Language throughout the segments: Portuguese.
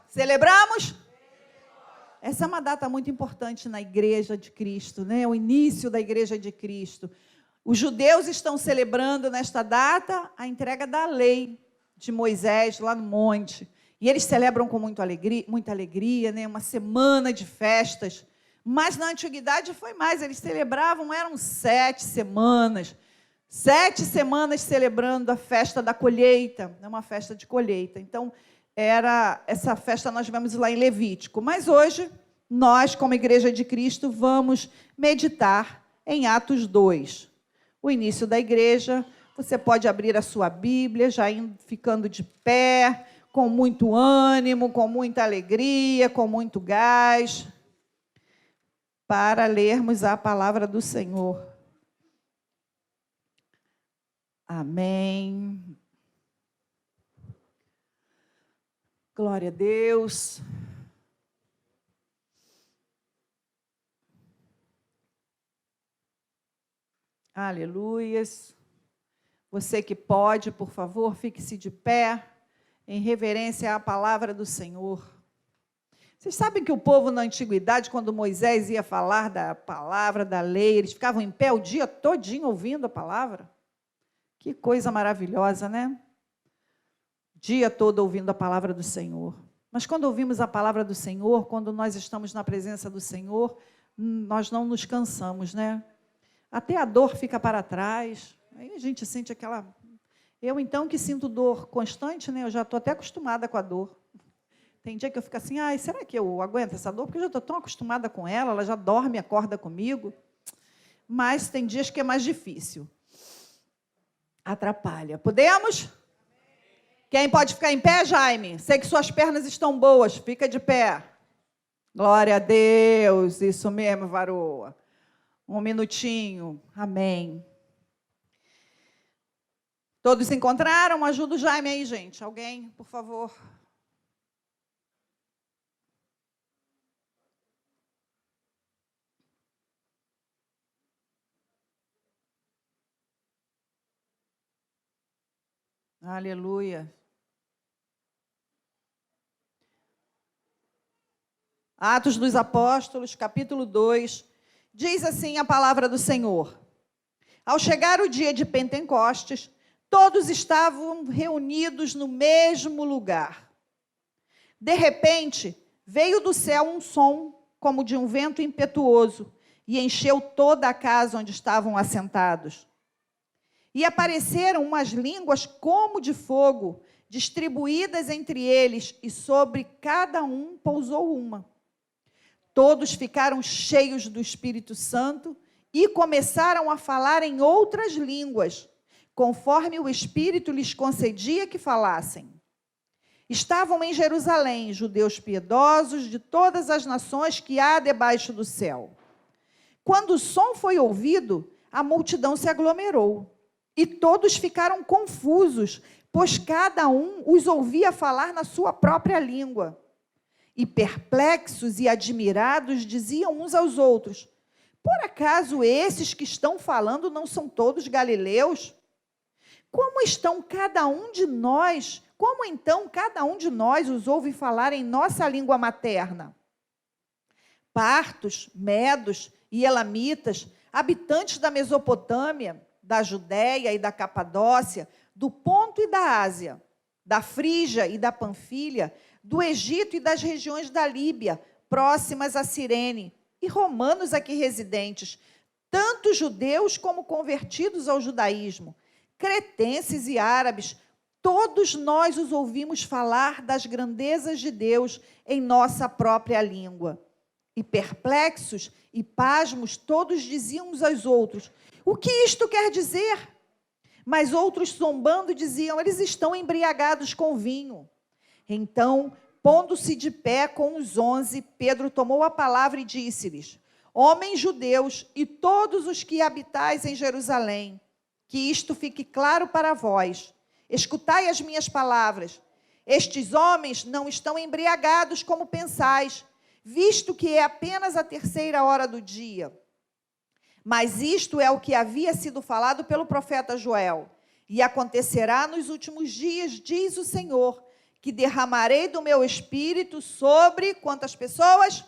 Celebramos? Essa é uma data muito importante na Igreja de Cristo, né? O início da Igreja de Cristo. Os judeus estão celebrando nesta data a entrega da lei de Moisés lá no monte. E eles celebram com muita alegria, né? Uma semana de festas. Mas na antiguidade foi mais, eles celebravam, eram 7 semanas. 7 semanas celebrando a festa da colheita, é uma festa de colheita. Então, essa festa nós vemos lá em Levítico. Mas hoje, nós, como Igreja de Cristo, vamos meditar em Atos 2. O início da igreja, você pode abrir a sua Bíblia, já ficando de pé, com muito ânimo, com muita alegria, com muito gás, para lermos a palavra do Senhor. Amém. Glória a Deus. Aleluias. Você que pode, por favor, fique-se de pé, em reverência à palavra do Senhor. Vocês sabem que o povo na antiguidade, quando Moisés ia falar da palavra, da lei, eles ficavam em pé o dia todinho ouvindo a palavra? Que coisa maravilhosa, né? Dia todo ouvindo a palavra do Senhor. Mas quando ouvimos a palavra do Senhor, quando nós estamos na presença do Senhor, nós não nos cansamos, né? Até a dor fica para trás. Aí a gente sente aquela... Eu, então, que sinto dor constante, né? Eu já estou até acostumada com a dor. Tem dia que eu fico assim, será que eu aguento essa dor? Porque eu já estou tão acostumada com ela já dorme, acorda comigo. Mas tem dias que é mais difícil. Atrapalha. Podemos? Quem pode ficar em pé, Jaime? Sei que suas pernas estão boas, fica de pé. Glória a Deus, isso mesmo, varoa. Um minutinho, amém. Todos se encontraram? Ajuda o Jaime aí, gente. Alguém, por favor. Aleluia. Atos dos Apóstolos, capítulo 2, diz assim a palavra do Senhor. Ao chegar o dia de Pentecostes, todos estavam reunidos no mesmo lugar. De repente, veio do céu um som, como de um vento impetuoso, e encheu toda a casa onde estavam assentados. E apareceram umas línguas como de fogo, distribuídas entre eles, e sobre cada um pousou uma. Todos ficaram cheios do Espírito Santo e começaram a falar em outras línguas, conforme o Espírito lhes concedia que falassem. Estavam em Jerusalém judeus piedosos de todas as nações que há debaixo do céu. Quando o som foi ouvido, a multidão se aglomerou, e todos ficaram confusos, pois cada um os ouvia falar na sua própria língua. E perplexos e admirados diziam uns aos outros: por acaso esses que estão falando não são todos galileus? Como então cada um de nós os ouve falar em nossa língua materna? Partos, medos e elamitas, habitantes da Mesopotâmia, da Judéia e da Capadócia, do Ponto e da Ásia, da Frígia e da Panfilha, do Egito e das regiões da Líbia, próximas a Cirene, e romanos aqui residentes, tanto judeus como convertidos ao judaísmo, cretenses e árabes, todos nós os ouvimos falar das grandezas de Deus em nossa própria língua. E perplexos e pasmos, todos diziam uns aos outros: o que isto quer dizer? Mas outros, zombando, diziam: eles estão embriagados com vinho. Então, pondo-se de pé com os 11, Pedro tomou a palavra e disse-lhes: homens judeus e todos os que habitais em Jerusalém, que isto fique claro para vós. Escutai as minhas palavras. Estes homens não estão embriagados como pensais, visto que é apenas a 3ª hora do dia. Mas isto é o que havia sido falado pelo profeta Joel. E acontecerá nos últimos dias, diz o Senhor, que derramarei do meu espírito sobre quantas pessoas?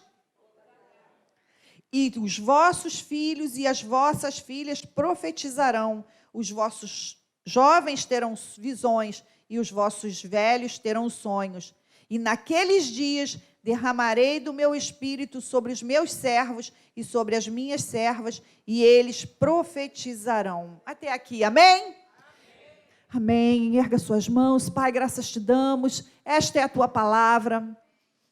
E os vossos filhos e as vossas filhas profetizarão, os vossos jovens terão visões e os vossos velhos terão sonhos. E naqueles dias derramarei do meu espírito sobre os meus servos e sobre as minhas servas, e eles profetizarão. Até aqui, amém? Amém. Erga suas mãos. Pai, graças te damos. Esta é a tua palavra.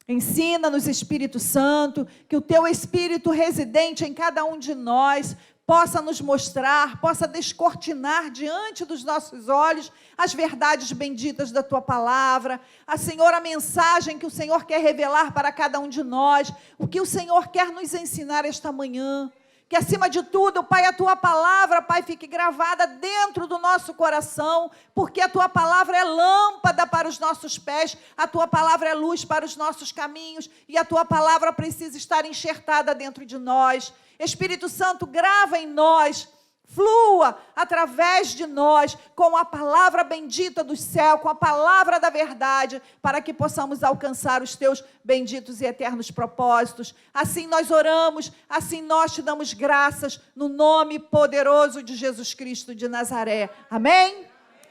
Ensina-nos, Espírito Santo, que o teu Espírito residente em cada um de nós possa nos mostrar, possa descortinar diante dos nossos olhos as verdades benditas da tua palavra, Senhor, a mensagem que o Senhor quer revelar para cada um de nós, o que o Senhor quer nos ensinar esta manhã. Que acima de tudo, Pai, a tua palavra, Pai, fique gravada dentro do nosso coração, porque a tua palavra é lâmpada para os nossos pés, a tua palavra é luz para os nossos caminhos, e a tua palavra precisa estar enxertada dentro de nós. Espírito Santo, grava em nós, flua através de nós, com a palavra bendita do céu, com a palavra da verdade, para que possamos alcançar os teus benditos e eternos propósitos. Assim nós oramos, assim nós te damos graças, no nome poderoso de Jesus Cristo de Nazaré. Amém?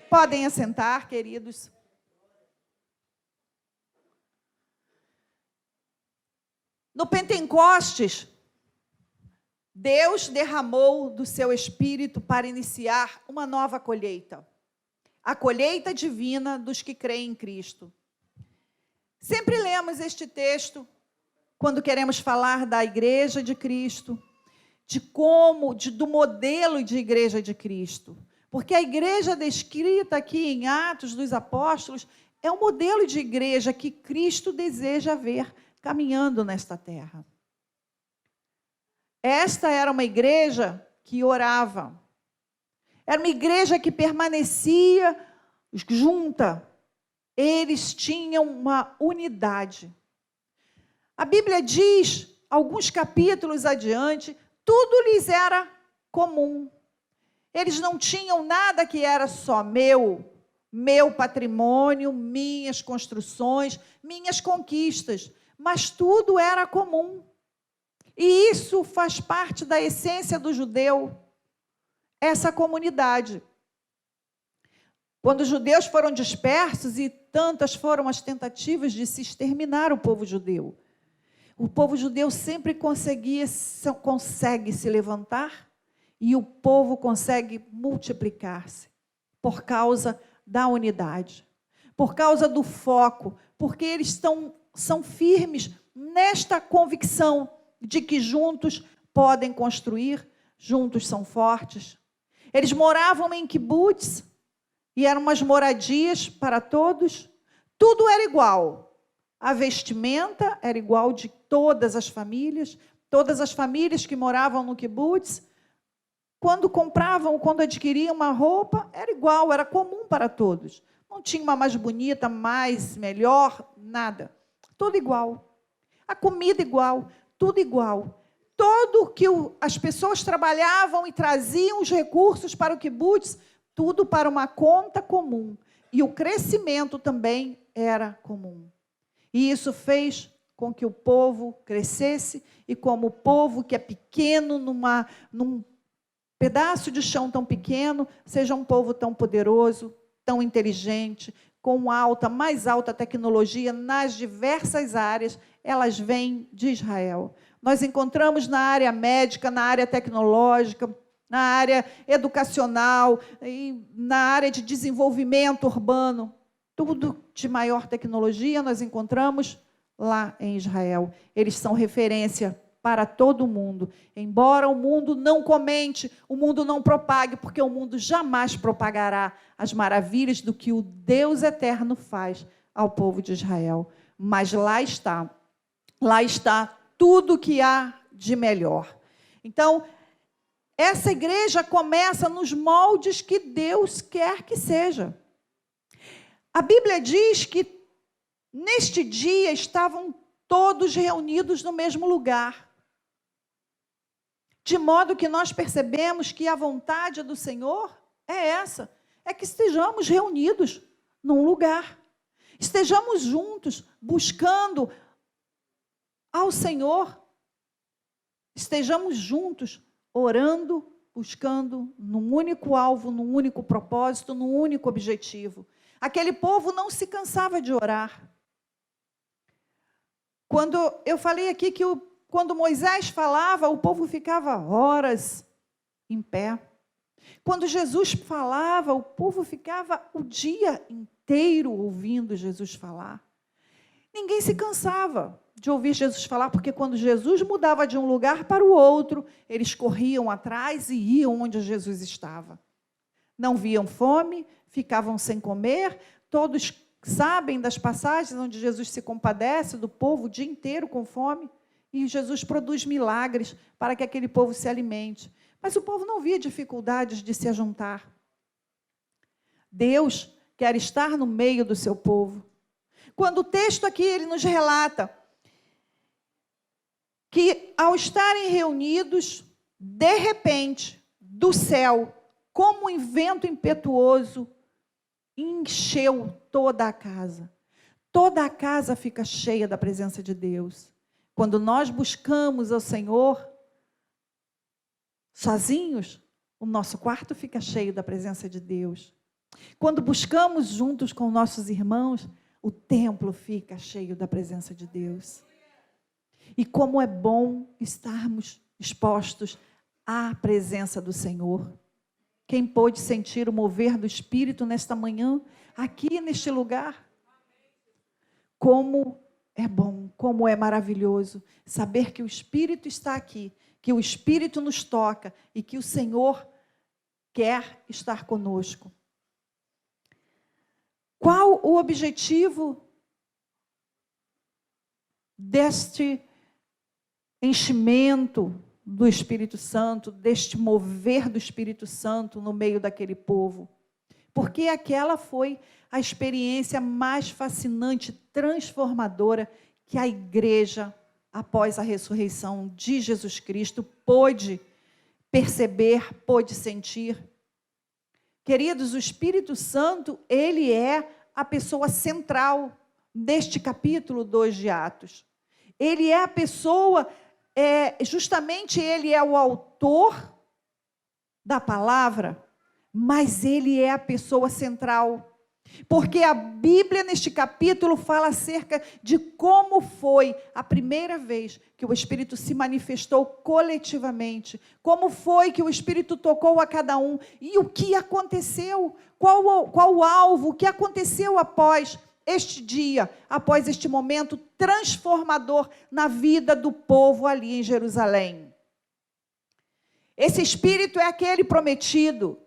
Podem assentar, queridos. No Pentecostes, Deus derramou do seu Espírito para iniciar uma nova colheita. A colheita divina dos que creem em Cristo. Sempre lemos este texto quando queremos falar da igreja de Cristo, do modelo de igreja de Cristo. Porque a igreja descrita aqui em Atos dos Apóstolos é um modelo de igreja que Cristo deseja ver caminhando nesta terra. Esta era uma igreja que orava. Era uma igreja que permanecia junta. Eles tinham uma unidade. A Bíblia diz, alguns capítulos adiante, tudo lhes era comum. Eles não tinham nada que era só meu patrimônio, minhas construções, minhas conquistas, mas tudo era comum. E isso faz parte da essência do judeu, essa comunidade. Quando os judeus foram dispersos, e tantas foram as tentativas de se exterminar o povo judeu, o povo judeu sempre consegue se levantar e o povo consegue multiplicar-se por causa da unidade, por causa do foco, porque eles são firmes nesta convicção de que juntos podem construir, juntos são fortes. Eles moravam em kibbutz, e eram umas moradias para todos. Tudo era igual. A vestimenta era igual de todas as famílias que moravam no kibbutz, quando compravam, quando adquiriam uma roupa, era igual, era comum para todos. Não tinha uma mais bonita, mais, melhor, nada. Tudo igual. A comida igual. Tudo igual. Tudo que as pessoas trabalhavam e traziam os recursos para o kibbutz, tudo para uma conta comum. E o crescimento também era comum. E isso fez com que o povo crescesse, e como o povo que é pequeno num pedaço de chão tão pequeno, seja um povo tão poderoso, tão inteligente, com mais alta tecnologia nas diversas áreas, elas vêm de Israel. Nós encontramos na área médica, na área tecnológica, na área educacional, e na área de desenvolvimento urbano. Tudo de maior tecnologia nós encontramos lá em Israel. Eles são referência para todo o mundo. Embora o mundo não comente, o mundo não propague, porque o mundo jamais propagará as maravilhas do que o Deus eterno faz ao povo de Israel. Mas lá está tudo o que há de melhor. Então, essa igreja começa nos moldes que Deus quer que seja. A Bíblia diz que neste dia estavam todos reunidos no mesmo lugar. De modo que nós percebemos que a vontade do Senhor é essa, é que estejamos reunidos num lugar. Estejamos juntos, buscando ao Senhor. Estejamos juntos, orando, buscando num único alvo, num único propósito, num único objetivo. Aquele povo não se cansava de orar. Quando eu falei aqui que quando Moisés falava, o povo ficava horas em pé. Quando Jesus falava, o povo ficava o dia inteiro ouvindo Jesus falar. Ninguém se cansava de ouvir Jesus falar, porque quando Jesus mudava de um lugar para o outro, eles corriam atrás e iam onde Jesus estava. Não viam fome, ficavam sem comer. Todos sabem das passagens onde Jesus se compadece do povo o dia inteiro com fome. E Jesus produz milagres para que aquele povo se alimente. Mas o povo não via dificuldades de se ajuntar. Deus quer estar no meio do seu povo. Quando o texto aqui ele nos relata que ao estarem reunidos, de repente, do céu, como um vento impetuoso, encheu toda a casa. Toda a casa fica cheia da presença de Deus. Quando nós buscamos ao Senhor sozinhos, o nosso quarto fica cheio da presença de Deus. Quando buscamos juntos com nossos irmãos, o templo fica cheio da presença de Deus. E como é bom estarmos expostos à presença do Senhor. Quem pôde sentir o mover do Espírito nesta manhã, aqui neste lugar? Como é bom, como é maravilhoso saber que o Espírito está aqui, que o Espírito nos toca e que o Senhor quer estar conosco. Qual o objetivo deste enchimento do Espírito Santo, deste mover do Espírito Santo no meio daquele povo? Porque aquela foi a experiência mais fascinante, transformadora que a igreja, após a ressurreição de Jesus Cristo, pôde perceber, pôde sentir. Queridos, o Espírito Santo, ele é a pessoa central deste capítulo 2 de Atos. Ele é a pessoa, justamente ele é o autor da palavra, mas ele é a pessoa central. Porque a Bíblia, neste capítulo, fala acerca de como foi a primeira vez que o Espírito se manifestou coletivamente. Como foi que o Espírito tocou a cada um. E o que aconteceu? Qual o alvo? O que aconteceu após este dia, após este momento transformador na vida do povo ali em Jerusalém? Esse Espírito é aquele prometido.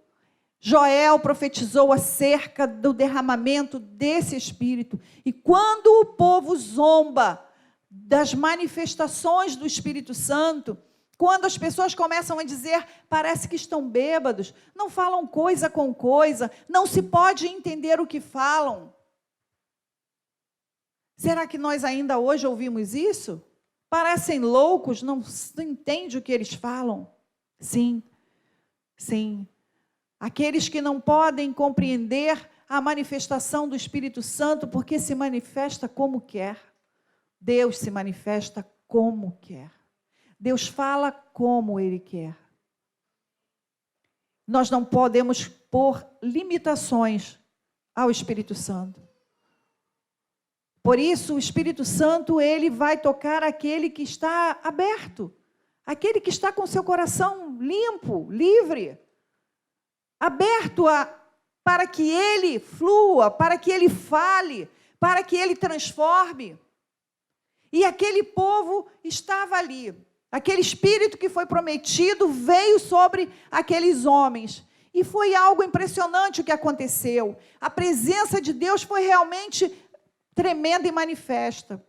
Joel profetizou acerca do derramamento desse Espírito. E quando o povo zomba das manifestações do Espírito Santo, quando as pessoas começam a dizer, parece que estão bêbados, não falam coisa com coisa, não se pode entender o que falam. Será que nós ainda hoje ouvimos isso? Parecem loucos, não entendem o que eles falam? Sim, sim. Aqueles que não podem compreender a manifestação do Espírito Santo, porque se manifesta como quer. Deus se manifesta como quer. Deus fala como Ele quer. Nós não podemos pôr limitações ao Espírito Santo. Por isso, o Espírito Santo, ele vai tocar aquele que está aberto, aquele que está com seu coração limpo, livre, aberto para que ele flua, para que ele fale, para que ele transforme. E aquele povo estava ali. Aquele Espírito que foi prometido veio sobre aqueles homens. E foi algo impressionante o que aconteceu. A presença de Deus foi realmente tremenda e manifesta.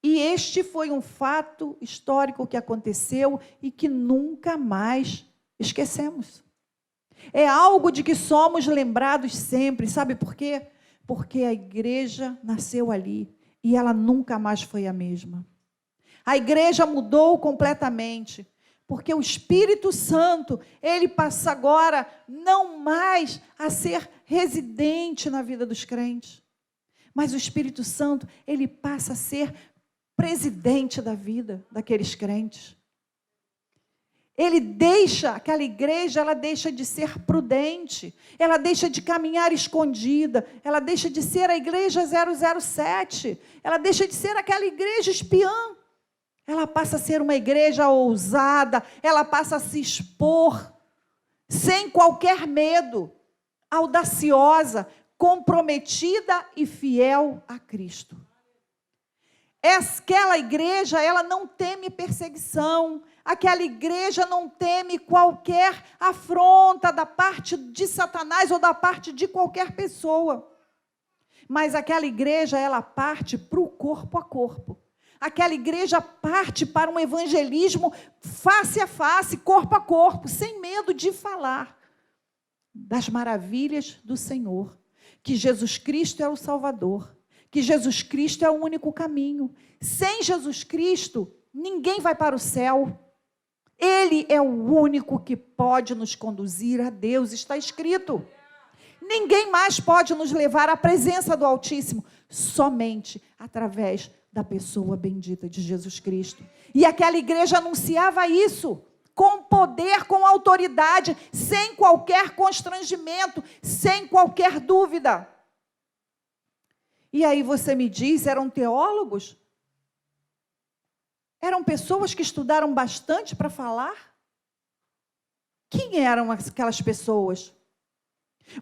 E este foi um fato histórico que aconteceu e que nunca mais esquecemos. É algo de que somos lembrados sempre. Sabe por quê? Porque a igreja nasceu ali e ela nunca mais foi a mesma. A igreja mudou completamente, porque o Espírito Santo, ele passa agora não mais a ser residente na vida dos crentes, mas o Espírito Santo, ele passa a ser presidente da vida daqueles crentes. Ele deixa, aquela igreja, ela deixa de ser prudente, ela deixa de caminhar escondida, ela deixa de ser a igreja 007, ela deixa de ser aquela igreja espiã. Ela passa a ser uma igreja ousada, ela passa a se expor, sem qualquer medo, audaciosa, comprometida e fiel a Cristo. Aquela igreja, ela não teme perseguição, aquela igreja não teme qualquer afronta da parte de Satanás ou da parte de qualquer pessoa. Mas aquela igreja, ela parte para o corpo a corpo. Aquela igreja parte para um evangelismo face a face, corpo a corpo, sem medo de falar das maravilhas do Senhor, que Jesus Cristo é o Salvador, que Jesus Cristo é o único caminho. Sem Jesus Cristo, ninguém vai para o céu. Ele é o único que pode nos conduzir a Deus, está escrito. Ninguém mais pode nos levar à presença do Altíssimo, somente através da pessoa bendita de Jesus Cristo. E aquela igreja anunciava isso, com poder, com autoridade, sem qualquer constrangimento, sem qualquer dúvida. E aí você me diz, eram teólogos? Eram pessoas que estudaram bastante para falar? Quem eram aquelas pessoas?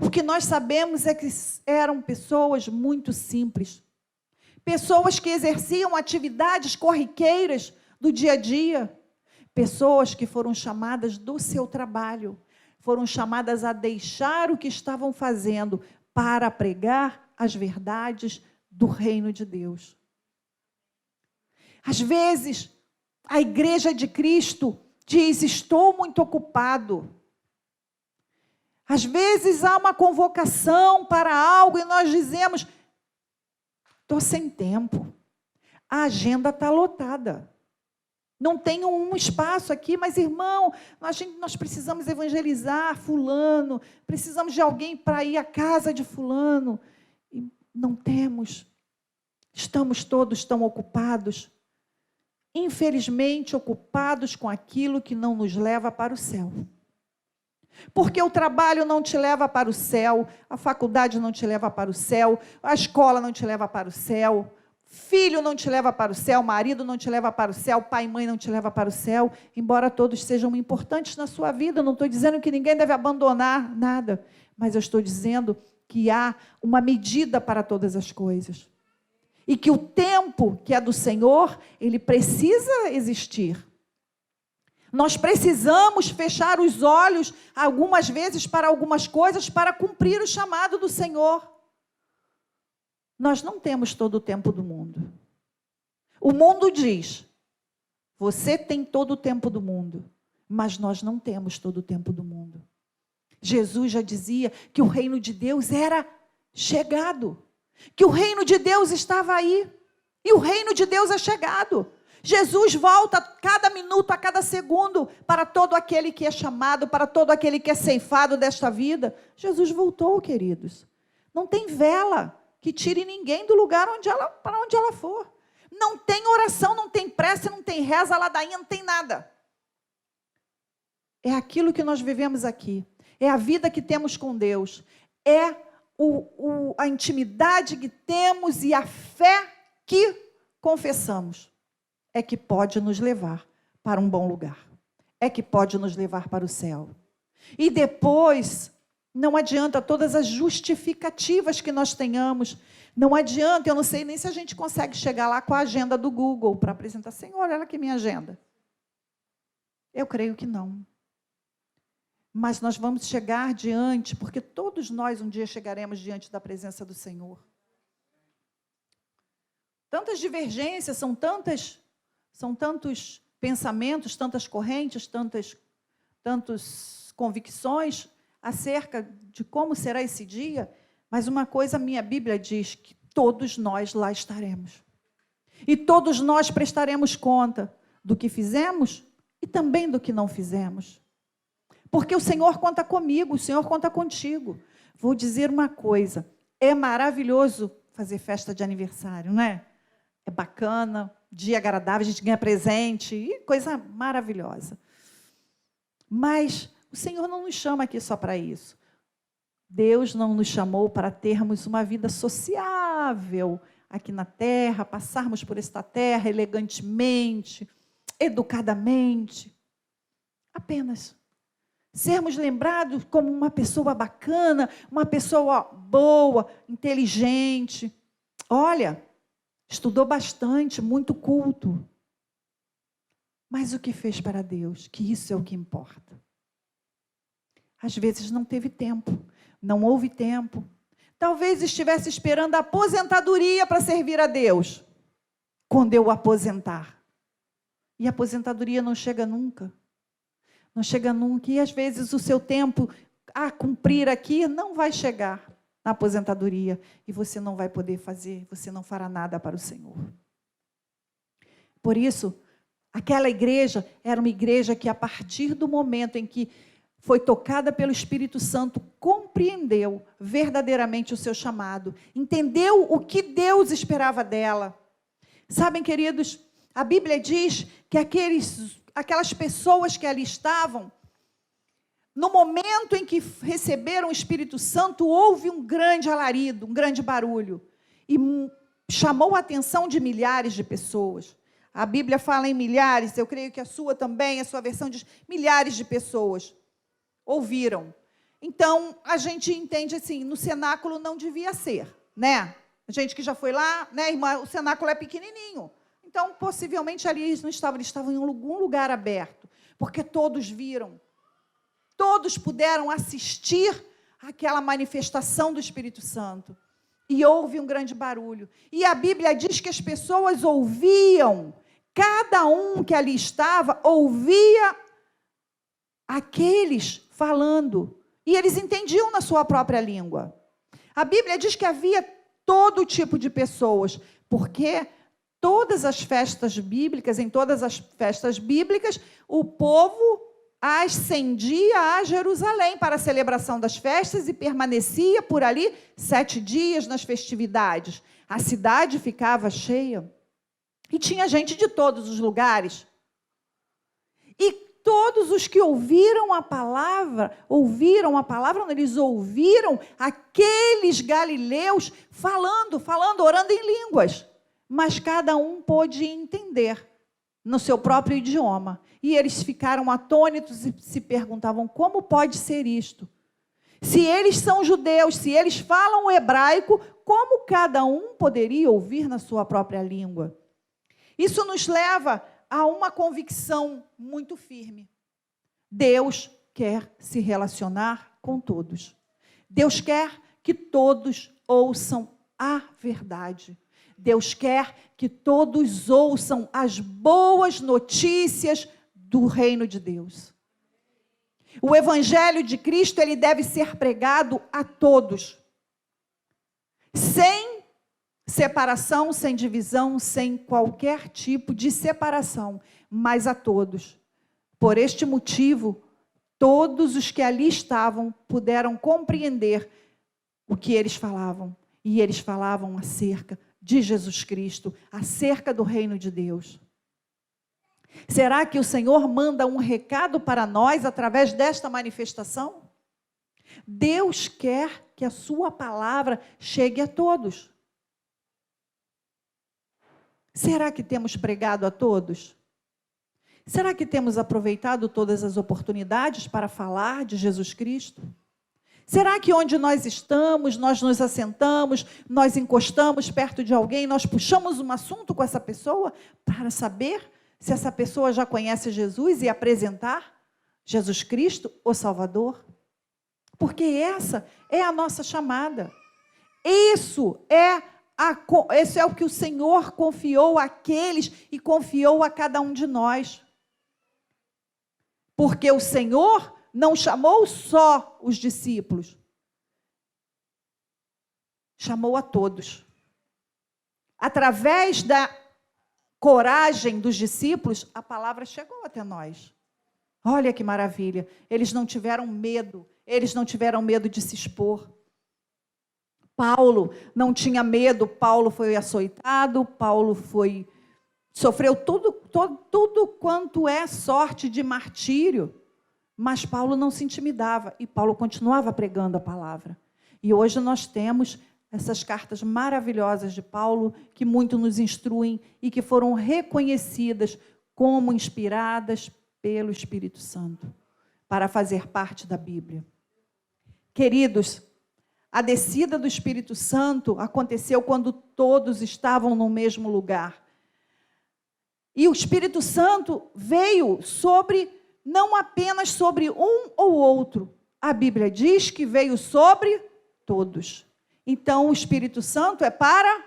O que nós sabemos é que eram pessoas muito simples. Pessoas que exerciam atividades corriqueiras do dia a dia. Pessoas que foram chamadas do seu trabalho. Foram chamadas a deixar o que estavam fazendo para pregar as verdades do reino de Deus. Às vezes, a igreja de Cristo diz, estou muito ocupado. Às vezes há uma convocação para algo e nós dizemos, estou sem tempo, a agenda está lotada. Não tenho um espaço aqui, mas irmão, nós precisamos evangelizar fulano, precisamos de alguém para ir à casa de fulano. E não temos, estamos todos tão ocupados, infelizmente ocupados com aquilo que não nos leva para o céu. Porque o trabalho não te leva para o céu, a faculdade não te leva para o céu, a escola não te leva para o céu, filho não te leva para o céu, marido não te leva para o céu, pai e mãe não te leva para o céu, embora todos sejam importantes na sua vida. Eu não estou dizendo que ninguém deve abandonar nada, mas eu estou dizendo que há uma medida para todas as coisas. E que o tempo que é do Senhor, ele precisa existir. Nós precisamos fechar os olhos, algumas vezes, para algumas coisas, para cumprir o chamado do Senhor. Nós não temos todo o tempo do mundo. O mundo diz, você tem todo o tempo do mundo, mas nós não temos todo o tempo do mundo. Jesus já dizia que o reino de Deus era chegado, que o reino de Deus estava aí, e o reino de Deus é chegado. Jesus volta a cada minuto, a cada segundo, para todo aquele que é chamado, para todo aquele que é ceifado desta vida. Jesus voltou, queridos. Não tem vela que tire ninguém do lugar para onde ela for. Não tem oração, não tem prece, não tem reza, ladainha, não tem nada. É aquilo que nós vivemos aqui. É a vida que temos com Deus. É a intimidade que temos e a fé que confessamos. É que pode nos levar para um bom lugar. É que pode nos levar para o céu. E depois, não adianta todas as justificativas que nós tenhamos. Não adianta, eu não sei nem se a gente consegue chegar lá com a agenda do Google para apresentar. Senhor, olha aqui minha agenda. Eu creio que não. Mas nós vamos chegar diante, porque todos nós um dia chegaremos diante da presença do Senhor. tantas divergências, são tantos pensamentos, tantas correntes, tantas convicções acerca de como será esse dia, mas uma coisa, a minha Bíblia diz que todos nós lá estaremos. E todos nós prestaremos conta do que fizemos e também do que não fizemos. Porque o Senhor conta comigo, o Senhor conta contigo. Vou dizer uma coisa, é maravilhoso fazer festa de aniversário, não é? É bacana, dia agradável, a gente ganha presente, e coisa maravilhosa. Mas o Senhor não nos chama aqui só para isso. Deus não nos chamou para termos uma vida sociável aqui na terra, passarmos por esta terra elegantemente, educadamente. Apenas sermos lembrados como uma pessoa bacana, uma pessoa boa, inteligente. Olha, estudou bastante, muito culto. Mas o que fez para Deus? Que isso é o que importa. Às vezes não teve tempo, não houve tempo. Talvez estivesse esperando a aposentadoria para servir a Deus. Quando eu aposentar. E a aposentadoria não chega nunca. Não chega nunca. E às vezes o seu tempo a cumprir aqui não vai chegar na aposentadoria. E você não vai poder fazer, você não fará nada para o Senhor. Por isso, aquela igreja era uma igreja que, a partir do momento em que foi tocada pelo Espírito Santo, compreendeu verdadeiramente o seu chamado, entendeu o que Deus esperava dela. Sabem, queridos, a Bíblia diz que aquelas pessoas que ali estavam, no momento em que receberam o Espírito Santo, houve um grande alarido, um grande barulho, e chamou a atenção de milhares de pessoas. A Bíblia fala em milhares, eu creio que a sua também, a sua versão diz milhares de pessoas ouviram. Então, a gente entende assim, no cenáculo não devia ser, né? A gente que já foi lá, né, irmã, o cenáculo é pequenininho. Então, possivelmente ali eles não estavam, eles estavam em algum lugar aberto, porque todos viram. Todos puderam assistir àquela manifestação do Espírito Santo. E houve um grande barulho. E a Bíblia diz que as pessoas ouviam, cada um que ali estava, ouvia aqueles falando. E eles entendiam na sua própria língua. A Bíblia diz que havia todo tipo de pessoas, porque todas as festas bíblicas, em todas as festas bíblicas, o povo ascendia a Jerusalém para a celebração das festas e permanecia por ali 7 dias nas festividades. A cidade ficava cheia e tinha gente de todos os lugares. E todos os que ouviram a palavra, eles ouviram aqueles galileus falando, orando em línguas. Mas cada um pôde entender no seu próprio idioma. E eles ficaram atônitos e se perguntavam, como pode ser isto? Se eles são judeus, se eles falam o hebraico, como cada um poderia ouvir na sua própria língua? Isso nos leva a uma convicção muito firme. Deus quer se relacionar com todos. Deus quer que todos ouçam a verdade. Deus quer que todos ouçam as boas notícias do reino de Deus. O Evangelho de Cristo, ele deve ser pregado a todos. Sem separação, sem divisão, sem qualquer tipo de separação, mas a todos. Por este motivo, todos os que ali estavam puderam compreender o que eles falavam. E eles falavam acerca de Jesus Cristo, acerca do reino de Deus. Será que o Senhor manda um recado para nós através desta manifestação? Deus quer que a sua palavra chegue a todos. Será que temos pregado a todos? Será que temos aproveitado todas as oportunidades para falar de Jesus Cristo? Será que onde nós estamos, nós nos assentamos, nós encostamos perto de alguém, nós puxamos um assunto com essa pessoa para saber se essa pessoa já conhece Jesus e apresentar Jesus Cristo, o Salvador? Porque essa é a nossa chamada. Isso é Esse é o que o Senhor confiou àqueles e confiou a cada um de nós. Porque o Senhor não chamou só os discípulos, chamou a todos. Através da coragem dos discípulos, a palavra chegou até nós. Olha que maravilha. Eles não tiveram medo de se expor. Paulo não tinha medo, Paulo foi açoitado, Paulo sofreu tudo quanto é sorte de martírio, mas Paulo não se intimidava e Paulo continuava pregando a palavra. E hoje nós temos essas cartas maravilhosas de Paulo, que muito nos instruem e que foram reconhecidas como inspiradas pelo Espírito Santo, para fazer parte da Bíblia. Queridos, a descida do Espírito Santo aconteceu quando todos estavam no mesmo lugar. E o Espírito Santo veio não apenas sobre um ou outro. A Bíblia diz que veio sobre todos. Então, o Espírito Santo é para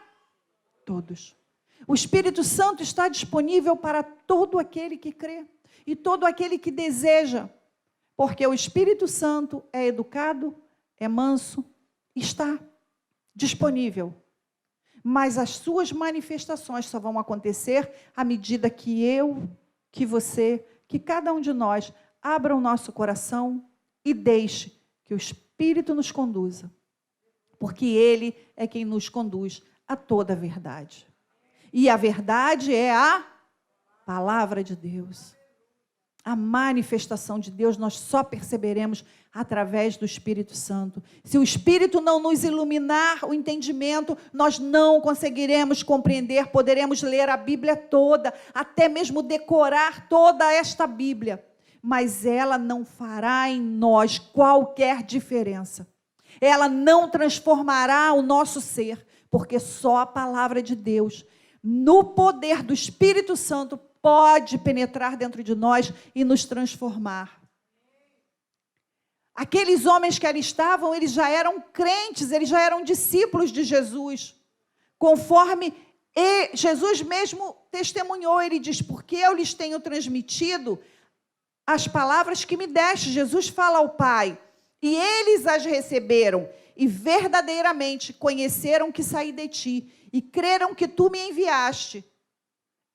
todos. O Espírito Santo está disponível para todo aquele que crê e todo aquele que deseja, porque o Espírito Santo é educado, é manso, está disponível. Mas as suas manifestações só vão acontecer à medida que eu, que você, que cada um de nós abra o nosso coração e deixe que o Espírito nos conduza. Porque Ele é quem nos conduz a toda a verdade. E a verdade é a palavra de Deus. A manifestação de Deus nós só perceberemos através do Espírito Santo. Se o Espírito não nos iluminar o entendimento, nós não conseguiremos compreender, poderemos ler a Bíblia toda, até mesmo decorar toda esta Bíblia, mas ela não fará em nós qualquer diferença. Ela não transformará o nosso ser, porque só a palavra de Deus, no poder do Espírito Santo, pode penetrar dentro de nós e nos transformar. Aqueles homens que ali estavam, eles já eram crentes, eles já eram discípulos de Jesus. Conforme Jesus mesmo testemunhou, ele diz, porque eu lhes tenho transmitido as palavras que me deste. Jesus fala ao Pai, e eles as receberam, e verdadeiramente conheceram que saí de ti, e creram que tu me enviaste.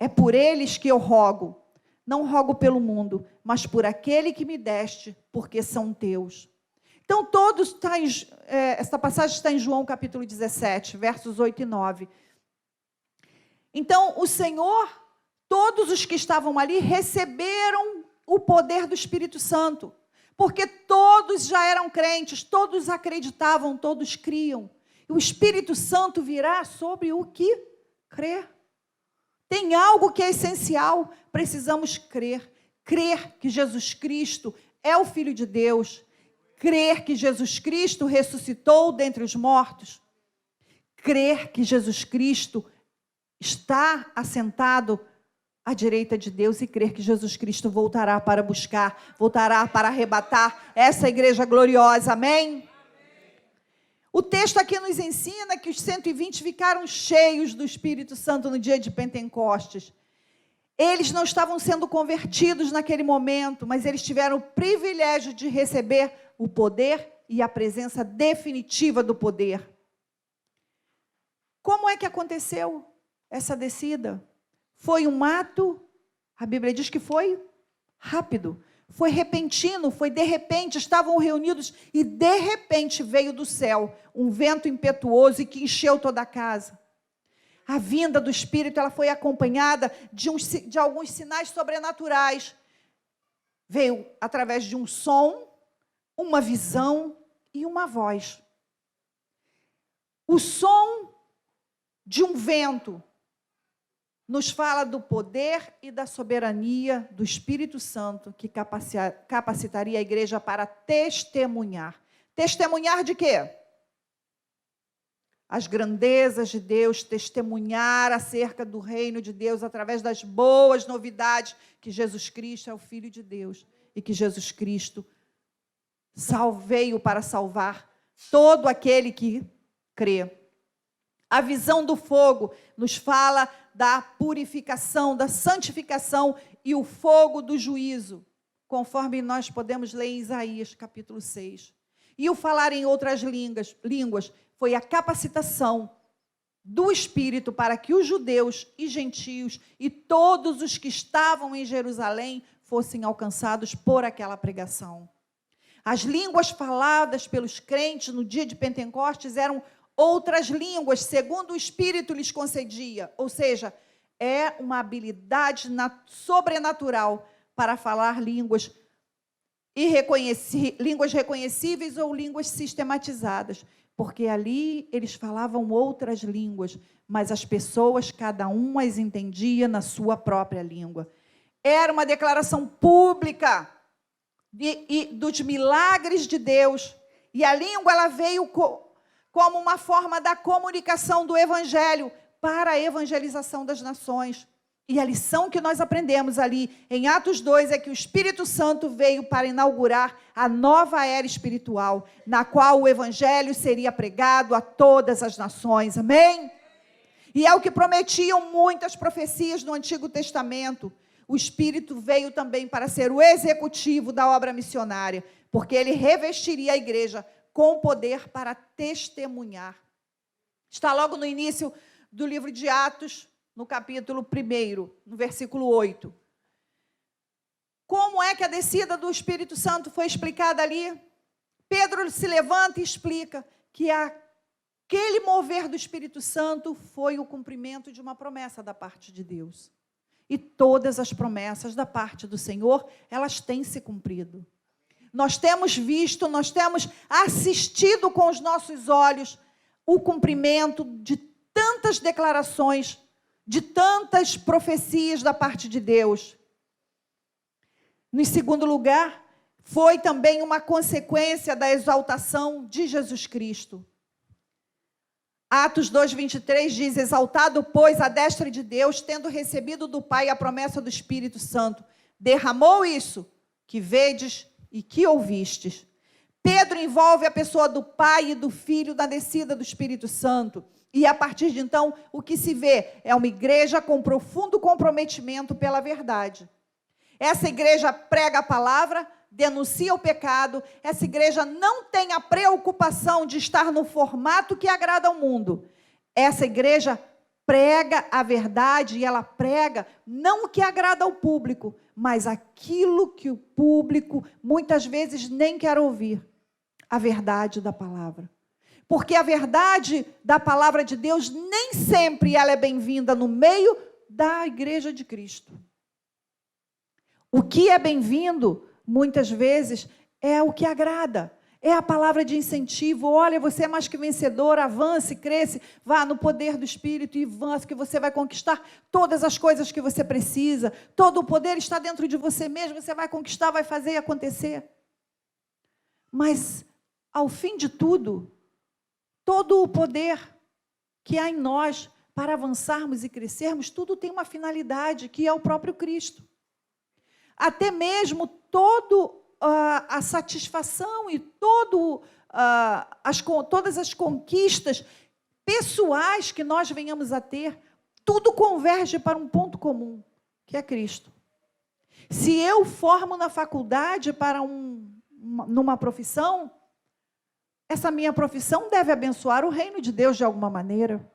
É por eles que eu rogo, não rogo pelo mundo, mas por aquele que me deste, porque são teus. Então, esta passagem está em João capítulo 17, versos 8 e 9. Então, o Senhor, todos os que estavam ali, receberam o poder do Espírito Santo, porque todos já eram crentes, todos acreditavam, todos criam. E o Espírito Santo virá sobre o que crê. Tem algo que é essencial, precisamos crer. Crer que Jesus Cristo é o Filho de Deus. Crer que Jesus Cristo ressuscitou dentre os mortos. Crer que Jesus Cristo está assentado à direita de Deus e crer que Jesus Cristo voltará para buscar, voltará para arrebatar essa igreja gloriosa. Amém? O texto aqui nos ensina que os 120 ficaram cheios do Espírito Santo no dia de Pentecostes. Eles não estavam sendo convertidos naquele momento, mas eles tiveram o privilégio de receber o poder e a presença definitiva do poder. Como é que aconteceu essa descida? Foi um ato, a Bíblia diz que foi rápido. Foi repentino, foi de repente, estavam reunidos e de repente veio do céu um vento impetuoso e que encheu toda a casa. A vinda do Espírito, ela foi acompanhada de alguns sinais sobrenaturais. Veio através de um som, uma visão e uma voz. O som de um vento nos fala do poder e da soberania do Espírito Santo, que capacitaria a igreja para testemunhar. Testemunhar de quê? As grandezas de Deus, testemunhar acerca do reino de Deus, através das boas novidades, que Jesus Cristo é o Filho de Deus, e que Jesus Cristo veio para salvar todo aquele que crê. A visão do fogo nos fala da purificação, da santificação e o fogo do juízo, conforme nós podemos ler em Isaías, capítulo 6. E o falar em outras línguas foi a capacitação do Espírito para que os judeus e gentios e todos os que estavam em Jerusalém fossem alcançados por aquela pregação. As línguas faladas pelos crentes no dia de Pentecostes eram outras línguas, segundo o Espírito lhes concedia. Ou seja, é uma habilidade sobrenatural para falar línguas reconhecíveis ou línguas sistematizadas. Porque ali eles falavam outras línguas, mas as pessoas, cada um as entendia na sua própria língua. Era uma declaração pública dos milagres de Deus. E a língua ela veio como uma forma da comunicação do Evangelho para a evangelização das nações. E a lição que nós aprendemos ali em Atos 2 é que o Espírito Santo veio para inaugurar a nova era espiritual, na qual o Evangelho seria pregado a todas as nações. Amém? E é o que prometiam muitas profecias no Antigo Testamento. O Espírito veio também para ser o executivo da obra missionária, porque ele revestiria a igreja com poder para testemunhar. Está logo no início do livro de Atos, no capítulo 1, no versículo 8. Como é que a descida do Espírito Santo foi explicada ali? Pedro se levanta e explica que aquele mover do Espírito Santo foi o cumprimento de uma promessa da parte de Deus. E todas as promessas da parte do Senhor, elas têm se cumprido. Nós temos visto, nós temos assistido com os nossos olhos o cumprimento de tantas declarações, de tantas profecias da parte de Deus. Em segundo lugar, foi também uma consequência da exaltação de Jesus Cristo. Atos 2:23 diz: exaltado, pois, à destra de Deus, tendo recebido do Pai a promessa do Espírito Santo, derramou isso que vedes e que ouvistes. Pedro envolve a pessoa do Pai e do Filho na descida do Espírito Santo. E a partir de então, o que se vê é uma igreja com profundo comprometimento pela verdade. Essa igreja prega a palavra, denuncia o pecado. Essa igreja não tem a preocupação de estar no formato que agrada ao mundo. Essa igreja prega a verdade e ela prega não o que agrada ao público, mas aquilo que o público muitas vezes nem quer ouvir. A verdade da palavra. Porque a verdade da palavra de Deus nem sempre ela é bem-vinda no meio da igreja de Cristo. O que é bem-vindo, muitas vezes, é o que agrada. É a palavra de incentivo. Olha, você é mais que vencedor, avance, cresce, vá no poder do Espírito e avance, que você vai conquistar todas as coisas que você precisa. Todo o poder está dentro de você mesmo, você vai conquistar, vai fazer acontecer. Mas, ao fim de tudo, todo o poder que há em nós para avançarmos e crescermos, tudo tem uma finalidade, que é o próprio Cristo. Até mesmo toda a satisfação e todas as conquistas pessoais que nós venhamos a ter, tudo converge para um ponto comum, que é Cristo. Se eu formo na faculdade para numa profissão, essa minha profissão deve abençoar o reino de Deus de alguma maneira.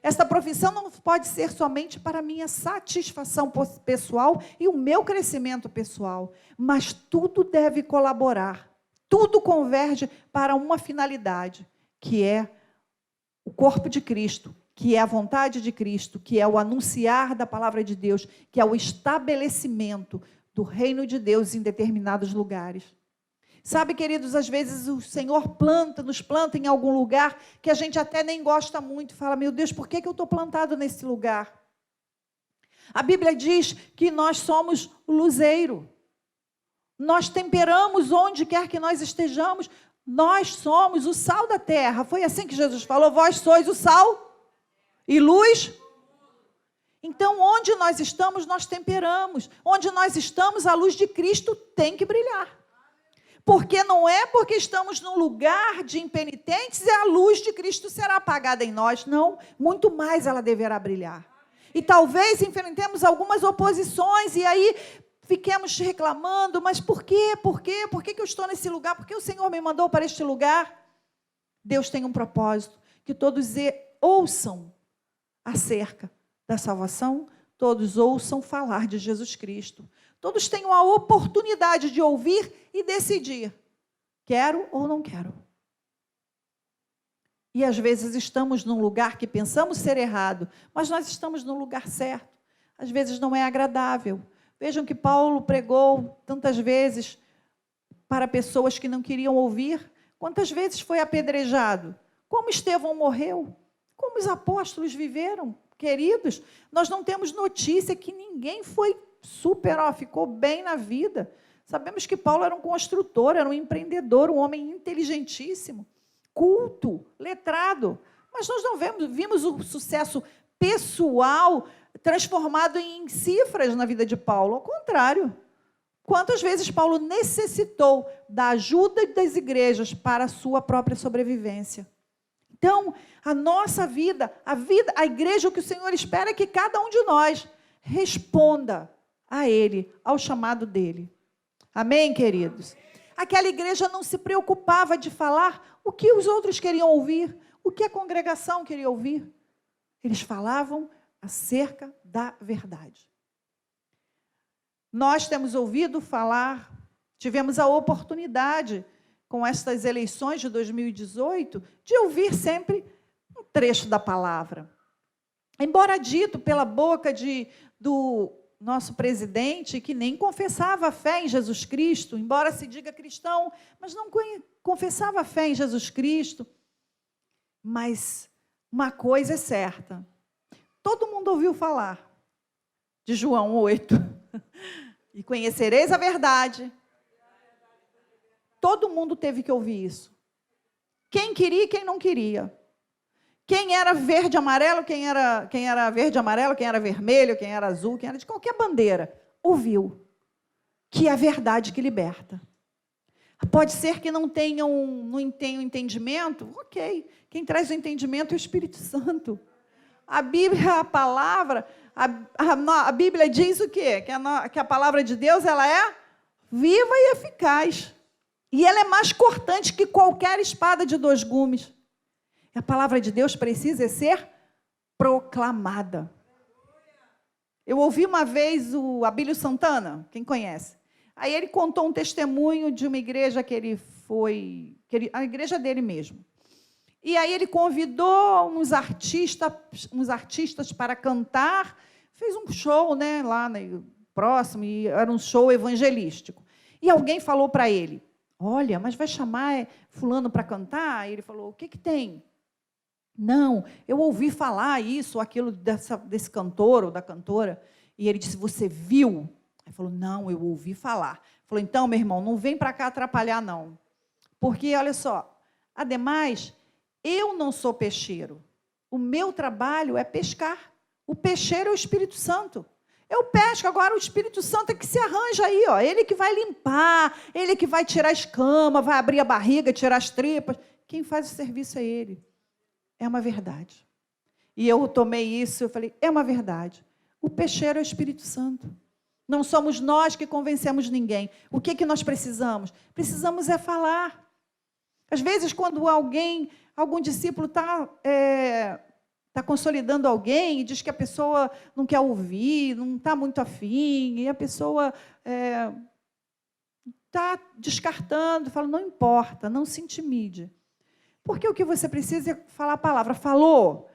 Esta profissão não pode ser somente para a minha satisfação pessoal e o meu crescimento pessoal, mas tudo deve colaborar, tudo converge para uma finalidade, que é o corpo de Cristo, que é a vontade de Cristo, que é o anunciar da palavra de Deus, que é o estabelecimento do reino de Deus em determinados lugares. Sabe, queridos, às vezes o Senhor nos planta em algum lugar que a gente até nem gosta muito. Fala, meu Deus, por que eu estou plantado nesse lugar? A Bíblia diz que nós somos o luzeiro. Nós temperamos onde quer que nós estejamos. Nós somos o sal da terra. Foi assim que Jesus falou, vós sois o sal e luz. Então, onde nós estamos, nós temperamos. Onde nós estamos, a luz de Cristo tem que brilhar. Porque não é porque estamos num lugar de impenitentes e a luz de Cristo será apagada em nós. Não, muito mais ela deverá brilhar. E talvez enfrentemos algumas oposições e aí fiquemos reclamando, mas por quê? Por quê? Por que eu estou nesse lugar? Por que o Senhor me mandou para este lugar? Deus tem um propósito, que todos ouçam acerca da salvação, todos ouçam falar de Jesus Cristo. Todos tenham a oportunidade de ouvir e decidir, quero ou não quero. E às vezes estamos num lugar que pensamos ser errado, mas nós estamos no lugar certo. Às vezes não é agradável. Vejam que Paulo pregou tantas vezes para pessoas que não queriam ouvir. Quantas vezes foi apedrejado? Como Estevão morreu? Como os apóstolos viveram? Queridos, nós não temos notícia que ninguém foi ficou bem na vida. Sabemos que Paulo era um construtor, era um empreendedor, um homem inteligentíssimo, culto, letrado. Mas nós não vimos o sucesso pessoal transformado em cifras na vida de Paulo. Ao contrário. Quantas vezes Paulo necessitou da ajuda das igrejas para a sua própria sobrevivência? Então, a nossa vida, a igreja, o que o Senhor espera é que cada um de nós responda a Ele, ao chamado dEle. Amém, queridos? Aquela igreja não se preocupava de falar o que os outros queriam ouvir, o que a congregação queria ouvir. Eles falavam acerca da verdade. Nós temos ouvido falar, tivemos a oportunidade, com estas eleições de 2018, de ouvir sempre um trecho da palavra. Embora dito pela boca do nosso presidente, que nem confessava a fé em Jesus Cristo, embora se diga cristão, mas não confessava a fé em Jesus Cristo. Mas uma coisa é certa, todo mundo ouviu falar de João 8, e conhecereis a verdade. Todo mundo teve que ouvir isso. Quem queria e quem não queria. Quem era verde e amarelo, quem era verde e amarelo, quem era vermelho, quem era azul, quem era de qualquer bandeira, ouviu que é a verdade que liberta. Pode ser que não tenham entendimento, ok. Quem traz o entendimento é o Espírito Santo. A Bíblia, a palavra, a Bíblia diz o quê? Que a palavra de Deus ela é viva e eficaz. E ela é mais cortante que qualquer espada de 2 gumes. A palavra de Deus precisa ser proclamada. Eu ouvi uma vez o Abílio Santana, quem conhece? Aí ele contou um testemunho de uma igreja que ele foi, a igreja dele mesmo. E aí ele convidou uns artistas para cantar, fez um show, né, lá próximo, e era um show evangelístico. E alguém falou para ele, olha, mas vai chamar fulano para cantar? E ele falou, o que tem? Não, eu ouvi falar isso, aquilo desse cantor ou da cantora. E ele disse, você viu? Ele falou, não, eu ouvi falar. Ele falou, então, meu irmão, não vem para cá atrapalhar, não. Porque, olha só, ademais, eu não sou peixeiro. O meu trabalho é pescar. O peixeiro é o Espírito Santo. Eu pesco, agora o Espírito Santo é que se arranja aí, ó. Ele que vai limpar, ele que vai tirar a escama, vai abrir a barriga, tirar as tripas. Quem faz o serviço é ele. É uma verdade. E eu tomei isso, eu falei, é uma verdade. O peixeiro é o Espírito Santo. Não somos nós que convencemos ninguém. O que nós precisamos? Precisamos é falar. Às vezes, quando algum discípulo está consolidando alguém e diz que a pessoa não quer ouvir, não está muito afim, e a pessoa está descartando, fala, não importa, não se intimide. Porque o que você precisa é falar a palavra. Falou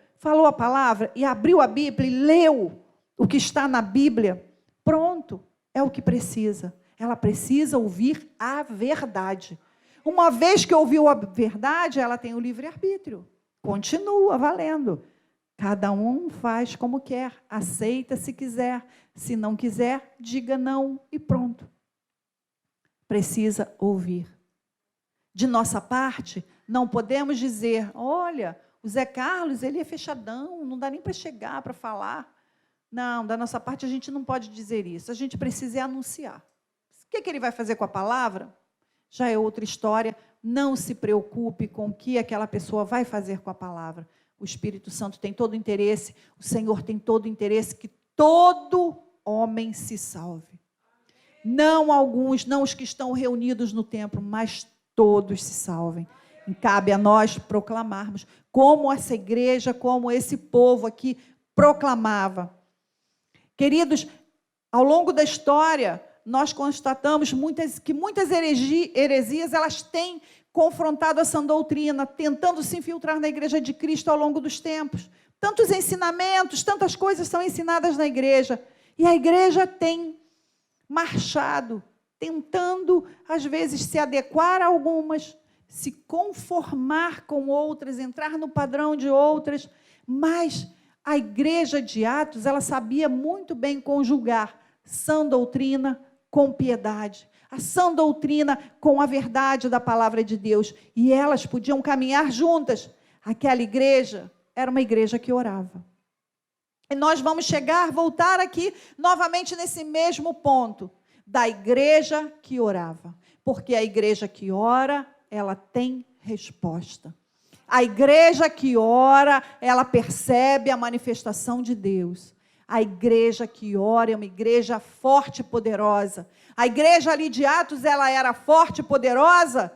a palavra e abriu a Bíblia e leu o que está na Bíblia. Pronto, é o que precisa. Ela precisa ouvir a verdade. Uma vez que ouviu a verdade, ela tem o livre-arbítrio. Continua valendo. Cada um faz como quer. Aceita se quiser. Se não quiser, diga não e pronto. Precisa ouvir. De nossa parte, não podemos dizer, olha, o Zé Carlos, ele é fechadão, não dá nem para chegar, para falar. Não, da nossa parte, a gente não pode dizer isso. A gente precisa anunciar. O que ele vai fazer com a palavra? já é outra história. Não se preocupe com o que aquela pessoa vai fazer com a palavra. O Espírito Santo tem todo o interesse, o Senhor tem todo o interesse que todo homem se salve. Não alguns, não os que estão reunidos no templo, mas todos se salvem. E cabe a nós proclamarmos, como essa igreja, como esse povo aqui proclamava. Queridos, ao longo da história, nós constatamos que muitas heresias elas têm confrontado a sã doutrina, tentando se infiltrar na igreja de Cristo ao longo dos tempos. Tantos ensinamentos, tantas coisas são ensinadas na igreja. E a igreja tem marchado, tentando, às vezes, se adequar a algumas, se conformar com outras, entrar no padrão de outras. Mas a igreja de Atos, ela sabia muito bem conjugar sã doutrina com piedade, a sã doutrina com a verdade da palavra de Deus. E elas podiam caminhar juntas. Aquela igreja era uma igreja que orava. E nós vamos voltar aqui novamente nesse mesmo ponto, da igreja que orava. Porque a igreja que ora, ela tem resposta. A igreja que ora, ela percebe a manifestação de Deus. A igreja que ora é uma igreja forte e poderosa. A igreja ali de Atos, ela era forte e poderosa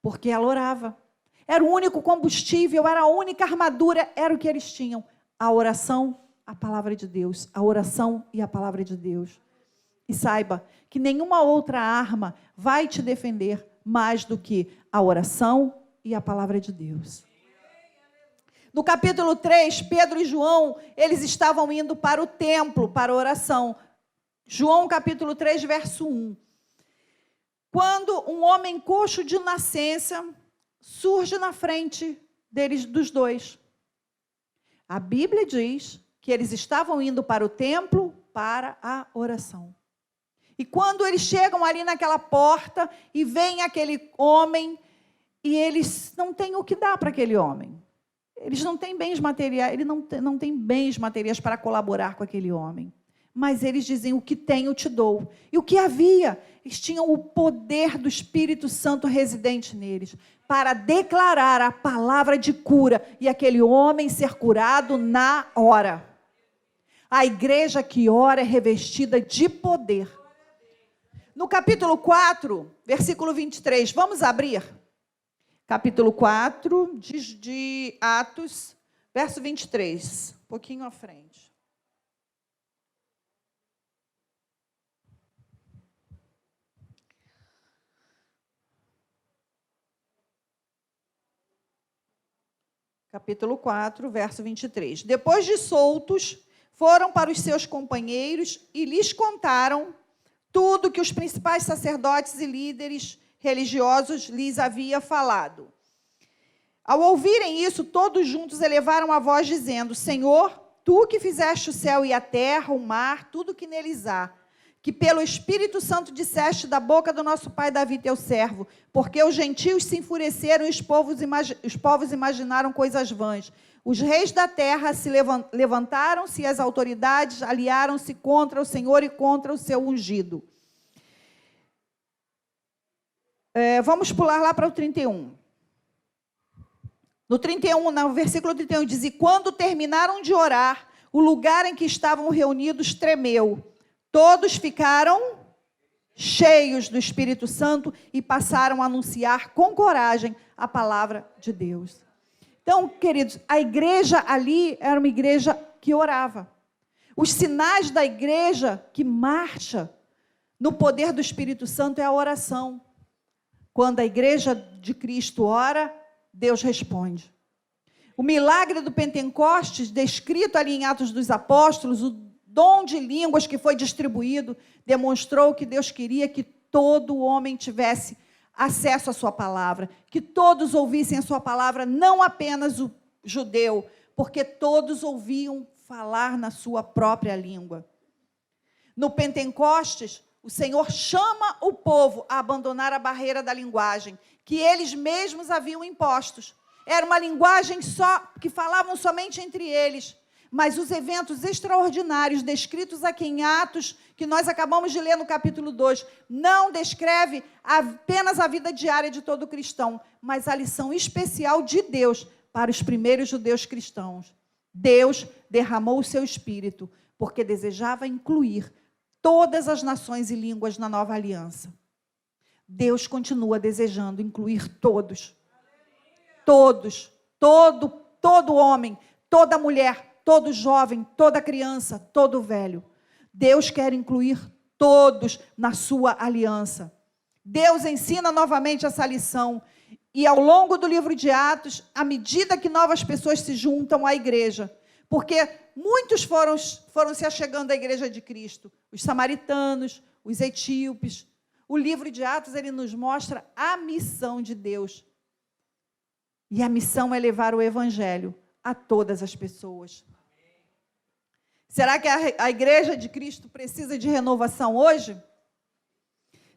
porque ela orava. Era o único combustível, era a única armadura, era o que eles tinham. A oração, a palavra de Deus. A oração e a palavra de Deus. E saiba que nenhuma outra arma vai te defender mais do que a oração e a palavra de Deus. No capítulo 3, Pedro e João, eles estavam indo para o templo, para a oração. João, capítulo 3, verso 1. Quando um homem coxo de nascença surge na frente dos dois. A Bíblia diz que eles estavam indo para o templo para a oração. E quando eles chegam ali naquela porta e vem aquele homem, e eles não têm o que dar para aquele homem. Eles não têm bens materiais, ele não tem bens materiais para colaborar com aquele homem. Mas eles dizem, o que tenho, eu te dou. E o que havia? Eles tinham o poder do Espírito Santo residente neles, para declarar a palavra de cura, e aquele homem ser curado na hora. A igreja que ora é revestida de poder. No capítulo 4, versículo 23, vamos abrir? Capítulo 4 de Atos, verso 23, um pouquinho à frente. Capítulo 4, verso 23. Depois de soltos, foram para os seus companheiros e lhes contaram tudo que os principais sacerdotes e líderes religiosos lhes havia falado. Ao ouvirem isso, todos juntos elevaram a voz dizendo, Senhor, tu que fizeste o céu e a terra, o mar, tudo que neles há, que pelo Espírito Santo disseste da boca do nosso pai Davi, teu servo, porque os gentios se enfureceram e os povos imaginaram coisas vãs. Os reis da terra se levantaram-se e as autoridades aliaram-se contra o Senhor e contra o seu ungido. Vamos pular lá para o 31. No versículo 31, diz, e quando terminaram de orar, o lugar em que estavam reunidos tremeu. Todos ficaram cheios do Espírito Santo e passaram a anunciar com coragem a palavra de Deus. Então, queridos, a igreja ali era uma igreja que orava. Os sinais da igreja que marcha no poder do Espírito Santo é a oração. Quando a igreja de Cristo ora, Deus responde. O milagre do Pentecostes, descrito ali em Atos dos Apóstolos, o dom de línguas que foi distribuído, demonstrou que Deus queria que todo homem tivesse acesso à sua palavra, que todos ouvissem a sua palavra, não apenas o judeu, porque todos ouviam falar na sua própria língua. No Pentecostes, o Senhor chama o povo a abandonar a barreira da linguagem, que eles mesmos haviam impostos. Era uma linguagem só, que falavam somente entre eles. Mas os eventos extraordinários descritos aqui em Atos, que nós acabamos de ler no capítulo 2, não descreve apenas a vida diária de todo cristão, mas a lição especial de Deus para os primeiros judeus cristãos. Deus derramou o seu Espírito, porque desejava incluir todas as nações e línguas na nova aliança. Deus continua desejando incluir todos. Todos. Todo homem, toda mulher, todo jovem, toda criança, todo velho. Deus quer incluir todos na sua aliança. Deus ensina novamente essa lição. E ao longo do livro de Atos, à medida que novas pessoas se juntam à igreja, porque muitos foram se achegando à igreja de Cristo, os samaritanos, os etíopes. O livro de Atos, ele nos mostra a missão de Deus. E a missão é levar o evangelho a todas as pessoas. Será que a igreja de Cristo precisa de renovação hoje?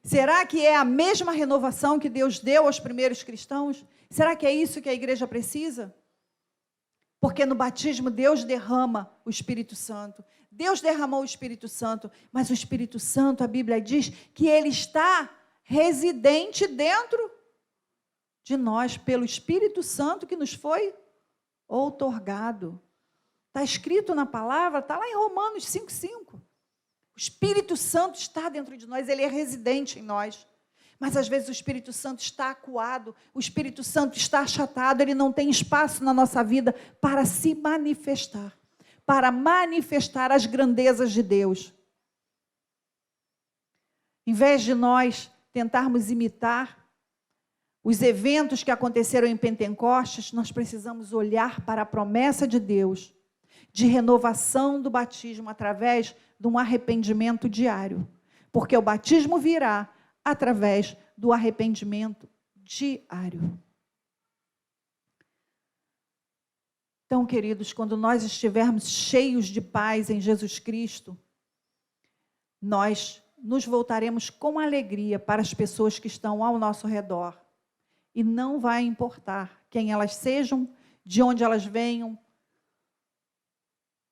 Será que é a mesma renovação que Deus deu aos primeiros cristãos? Será que é isso que a igreja precisa? Porque no batismo Deus derrama o Espírito Santo. Deus derramou o Espírito Santo, mas o Espírito Santo, a Bíblia diz que ele está residente dentro de nós, pelo Espírito Santo que nos foi outorgado. Está escrito na palavra, está lá em Romanos 5,5. O Espírito Santo está dentro de nós, ele é residente em nós. Mas às vezes o Espírito Santo está acuado, o Espírito Santo está achatado, ele não tem espaço na nossa vida para se manifestar, para manifestar as grandezas de Deus. Em vez de nós tentarmos imitar os eventos que aconteceram em Pentecostes, nós precisamos olhar para a promessa de Deus, de renovação do batismo através de um arrependimento diário. Porque o batismo virá através do arrependimento diário. Então, queridos, quando nós estivermos cheios de paz em Jesus Cristo, nós nos voltaremos com alegria para as pessoas que estão ao nosso redor. E não vai importar quem elas sejam, de onde elas venham,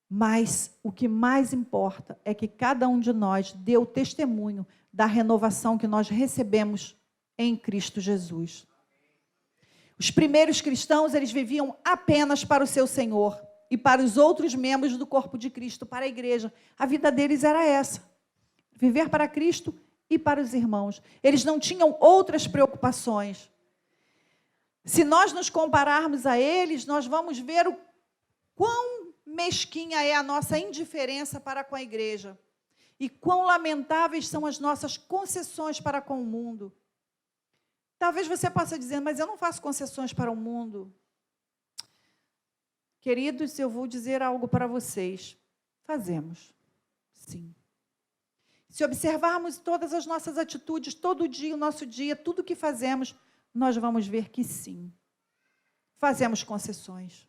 mas o que mais importa é que cada um de nós dê o testemunho da renovação que nós recebemos em Cristo Jesus. Os primeiros cristãos, eles viviam apenas para o seu Senhor e para os outros membros do corpo de Cristo, para a igreja. A vida deles era essa, viver para Cristo e para os irmãos. Eles não tinham outras preocupações. Se nós nos compararmos a eles, nós vamos ver o quão mesquinha é a nossa indiferença para com a igreja e quão lamentáveis são as nossas concessões para com o mundo. Talvez você possa dizer, mas eu não faço concessões para o mundo. Queridos, eu vou dizer algo para vocês. Fazemos, sim. Se observarmos todas as nossas atitudes, todo dia, o nosso dia, tudo que fazemos, nós vamos ver que sim, fazemos concessões.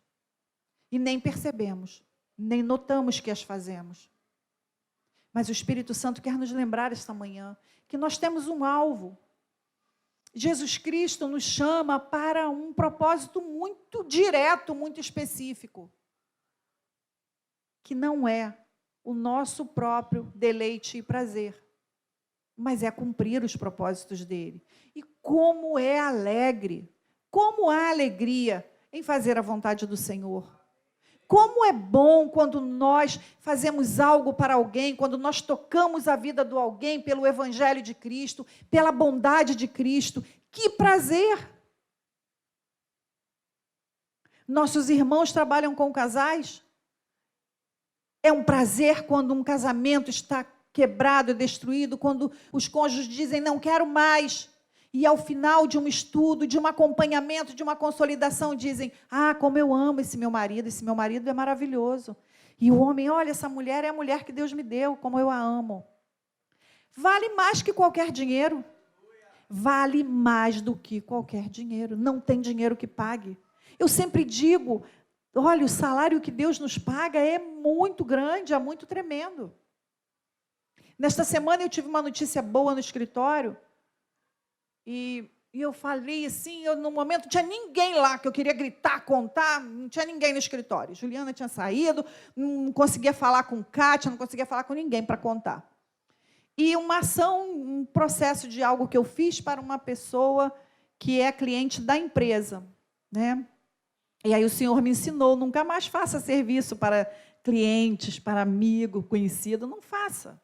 E nem percebemos, nem notamos que as fazemos. Mas o Espírito Santo quer nos lembrar esta manhã que nós temos um alvo. Jesus Cristo nos chama para um propósito muito direto, muito específico, que não é o nosso próprio deleite e prazer, mas é cumprir os propósitos dele. E como é alegre, como há alegria em fazer a vontade do Senhor. Como é bom quando nós fazemos algo para alguém, quando nós tocamos a vida do alguém pelo Evangelho de Cristo, pela bondade de Cristo. Que prazer! Nossos irmãos trabalham com casais. É um prazer quando um casamento está quebrado, destruído, quando os cônjuges dizem, não quero mais. E ao final de um estudo, de um acompanhamento, de uma consolidação, dizem, como eu amo esse meu marido é maravilhoso. E o homem, olha, essa mulher é a mulher que Deus me deu, como eu a amo. Vale mais que qualquer dinheiro. Vale mais do que qualquer dinheiro. Não tem dinheiro que pague. Eu sempre digo, olha, o salário que Deus nos paga é muito grande, é muito tremendo. Nesta semana eu tive uma notícia boa no escritório, e E eu falei assim, no momento, não tinha ninguém lá que eu queria gritar, contar, não tinha ninguém no escritório. Juliana tinha saído, não conseguia falar com Kátia, não conseguia falar com ninguém para contar. E uma ação, um processo de algo que eu fiz para uma pessoa que é cliente da empresa, né? E aí o Senhor me ensinou, nunca mais faça serviço para clientes, para amigo, conhecido, não faça.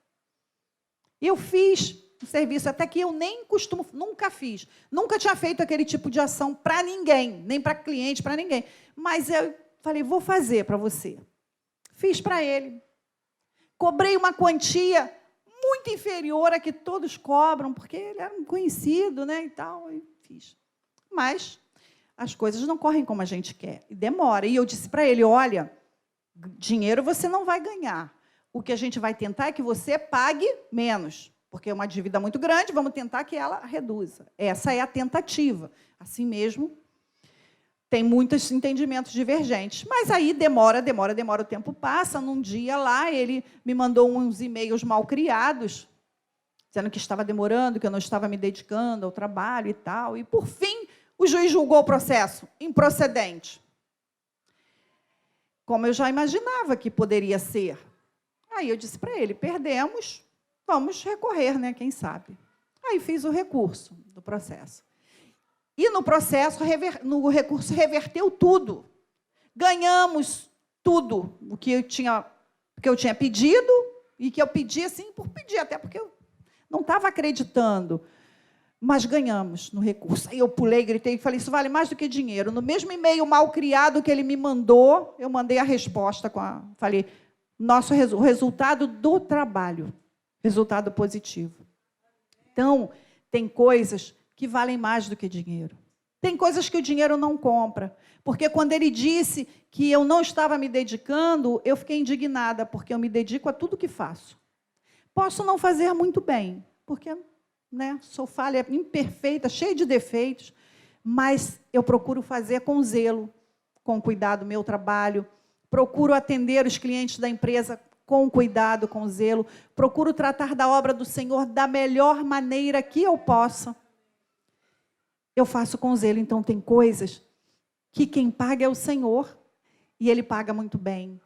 E eu fiz o serviço, até que eu nem costumo, nunca fiz, nunca tinha feito aquele tipo de ação para ninguém, nem para cliente, para ninguém. Mas eu falei, vou fazer para você. Fiz para ele. Cobrei uma quantia muito inferior à que todos cobram, porque ele era um conhecido, né, e tal, e fiz. Mas as coisas não correm como a gente quer, e demora. E eu disse para ele, olha, dinheiro você não vai ganhar. O que a gente vai tentar é que você pague menos, porque é uma dívida muito grande, vamos tentar que ela reduza. Essa é a tentativa. Assim mesmo, tem muitos entendimentos divergentes. Mas aí demora, o tempo passa. Num dia lá, ele me mandou uns e-mails mal criados, dizendo que estava demorando, que eu não estava me dedicando ao trabalho e tal. E, por fim, o juiz julgou o processo improcedente. Como eu já imaginava que poderia ser. Aí eu disse para ele, perdemos, vamos recorrer, né? Quem sabe. Aí fiz o recurso do processo. E no processo, no recurso, reverteu tudo. Ganhamos tudo o que eu tinha pedido, e que eu pedi assim por pedir, até porque eu não estava acreditando. Mas ganhamos no recurso. Aí eu pulei, gritei e falei, isso vale mais do que dinheiro. No mesmo e-mail mal criado que ele me mandou, eu mandei a resposta, falei, o resultado do trabalho, resultado positivo. Então, tem coisas que valem mais do que dinheiro. Tem coisas que o dinheiro não compra. Porque quando ele disse que eu não estava me dedicando, eu fiquei indignada, porque eu me dedico a tudo que faço. Posso não fazer muito bem, porque, né, sou falha, imperfeita, cheia de defeitos, mas eu procuro fazer com zelo, com cuidado o meu trabalho, procuro atender os clientes da empresa com cuidado, com zelo, procuro tratar da obra do Senhor da melhor maneira que eu possa. Eu faço com zelo, então tem coisas que quem paga é o Senhor, e Ele paga muito bem.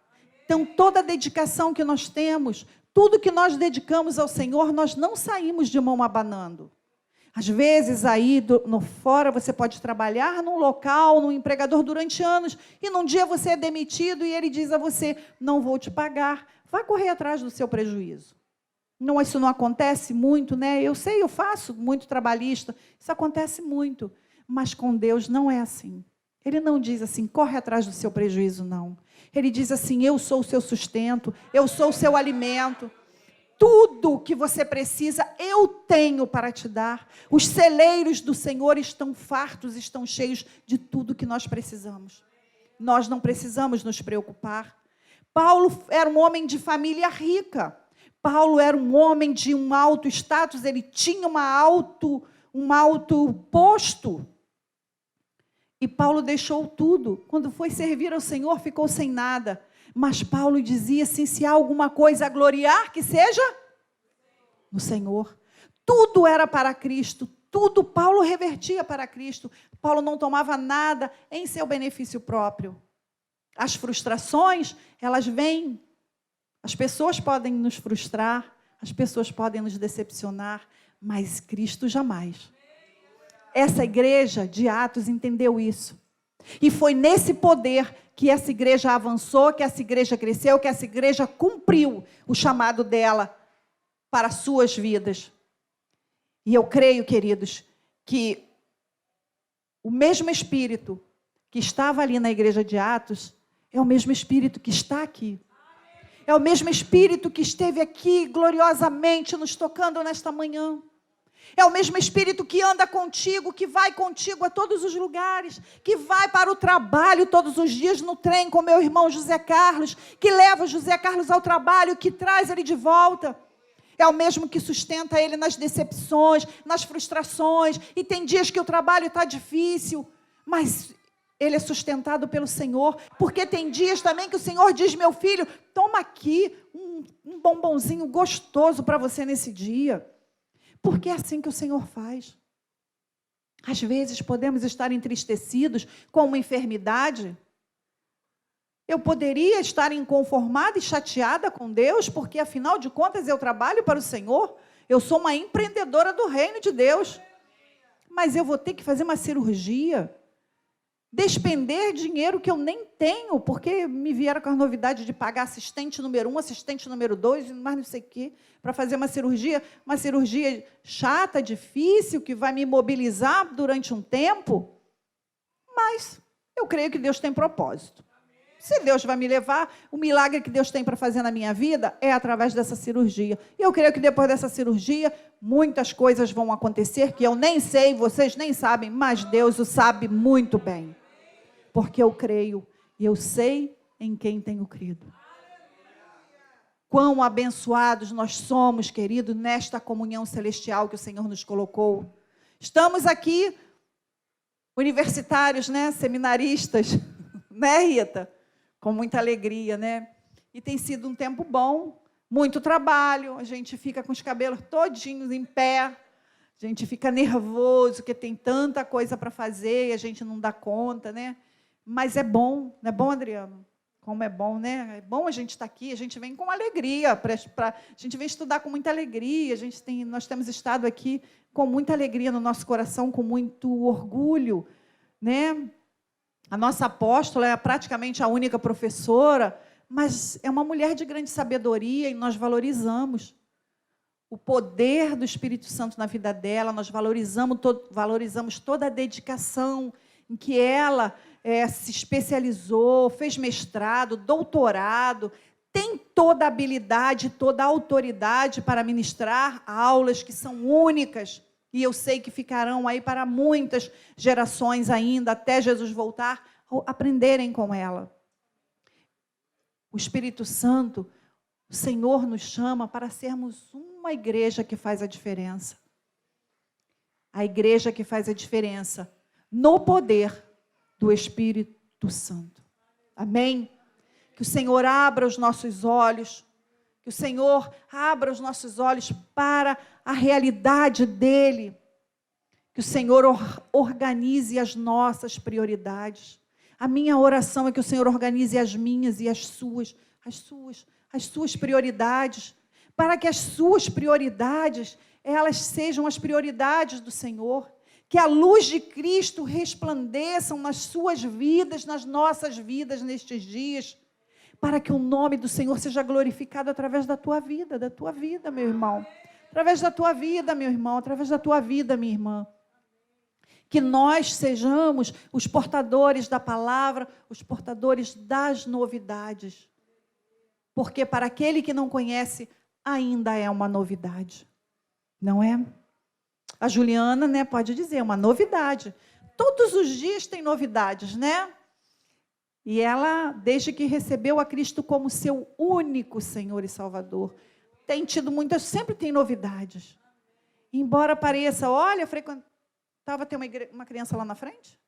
Então, toda a dedicação que nós temos, tudo que nós dedicamos ao Senhor, nós não saímos de mão abanando. Às vezes, aí fora, você pode trabalhar num local, num empregador durante anos, e num dia você é demitido e ele diz a você, não vou te pagar, vai correr atrás do seu prejuízo. Não, isso não acontece muito, né? Eu sei, eu faço muito trabalhista, isso acontece muito, mas com Deus não é assim. Ele não diz assim, corre atrás do seu prejuízo, não. Ele diz assim, eu sou o seu sustento, eu sou o seu alimento. Tudo que você precisa, eu tenho para te dar. Os celeiros do Senhor estão fartos, estão cheios de tudo que nós precisamos. Nós não precisamos nos preocupar. Paulo era um homem de família rica. Paulo era um homem de um alto status, ele tinha um alto posto. E Paulo deixou tudo. Quando foi servir ao Senhor, ficou sem nada. Mas Paulo dizia assim, se há alguma coisa a gloriar, que seja no Senhor. Tudo era para Cristo, tudo Paulo revertia para Cristo. Paulo não tomava nada em seu benefício próprio. As frustrações, elas vêm. As pessoas podem nos frustrar, as pessoas podem nos decepcionar, mas Cristo jamais. Essa igreja de Atos entendeu isso. E foi nesse poder que essa igreja avançou, que essa igreja cresceu, que essa igreja cumpriu o chamado dela para as suas vidas. E eu creio, queridos, que o mesmo Espírito que estava ali na igreja de Atos é o mesmo Espírito que está aqui. É o mesmo Espírito que esteve aqui gloriosamente nos tocando nesta manhã. É o mesmo Espírito que anda contigo, que vai contigo a todos os lugares, que vai para o trabalho todos os dias no trem com meu irmão José Carlos, que leva o José Carlos ao trabalho, que traz ele de volta. É o mesmo que sustenta ele nas decepções, nas frustrações, e tem dias que o trabalho está difícil, mas ele é sustentado pelo Senhor, porque tem dias também que o Senhor diz, meu filho, toma aqui um bombonzinho gostoso para você nesse dia. Porque é assim que o Senhor faz. Às vezes podemos estar entristecidos com uma enfermidade. Eu poderia estar inconformada e chateada com Deus, porque afinal de contas eu trabalho para o Senhor. Eu sou uma empreendedora do reino de Deus. Mas eu vou ter que fazer uma cirurgia, despender dinheiro que eu nem tenho, porque me vieram com a novidade de pagar assistente número 1, assistente número 2, mais não sei o quê, para fazer uma cirurgia chata, difícil, que vai me imobilizar durante um tempo. Mas eu creio que Deus tem propósito. Se Deus vai me levar, o milagre que Deus tem para fazer na minha vida é através dessa cirurgia. E eu creio que depois dessa cirurgia, muitas coisas vão acontecer que eu nem sei, vocês nem sabem, mas Deus o sabe muito bem. Porque eu creio e eu sei em quem tenho crido. Quão abençoados nós somos, querido, nesta comunhão celestial que o Senhor nos colocou. Estamos aqui, universitários, né, seminaristas, né, Rita? Com muita alegria, né? E tem sido um tempo bom, muito trabalho, a gente fica com os cabelos todinhos em pé, a gente fica nervoso, porque tem tanta coisa para fazer e a gente não dá conta, né? Mas é bom, não é bom, Adriano? Como é bom, né? É bom a gente estar aqui, a gente vem com alegria, a gente vem estudar com muita alegria, nós temos estado aqui com muita alegria no nosso coração, com muito orgulho, né? A nossa apóstola é praticamente a única professora, mas é uma mulher de grande sabedoria e nós valorizamos o poder do Espírito Santo na vida dela, nós valorizamos toda a dedicação em que ela se especializou, fez mestrado, doutorado, tem toda a habilidade, toda a autoridade para ministrar aulas que são únicas. E eu sei que ficarão aí para muitas gerações ainda, até Jesus voltar, aprenderem com ela. O Espírito Santo, o Senhor nos chama para sermos uma igreja que faz a diferença. A igreja que faz a diferença no poder do Espírito Santo. Amém? Que o Senhor abra os nossos olhos, que o Senhor abra os nossos olhos para a realidade dEle. Que o Senhor organize as nossas prioridades. A minha oração é que o Senhor organize as minhas e as suas prioridades. Para que as suas prioridades, elas sejam as prioridades do Senhor. Que a luz de Cristo resplandeça nas suas vidas, nas nossas vidas nestes dias. Para que o nome do Senhor seja glorificado através da tua vida, meu irmão. Através da tua vida, meu irmão, através da tua vida, minha irmã. Que nós sejamos os portadores da palavra, os portadores das novidades. Porque para aquele que não conhece, ainda é uma novidade. Não é? A Juliana, né, pode dizer, uma novidade. Todos os dias tem novidades, né? E ela, desde que recebeu a Cristo como seu único Senhor e Salvador, tem tido muitas, sempre tem novidades. Embora pareça, olha, tem uma criança lá na frente?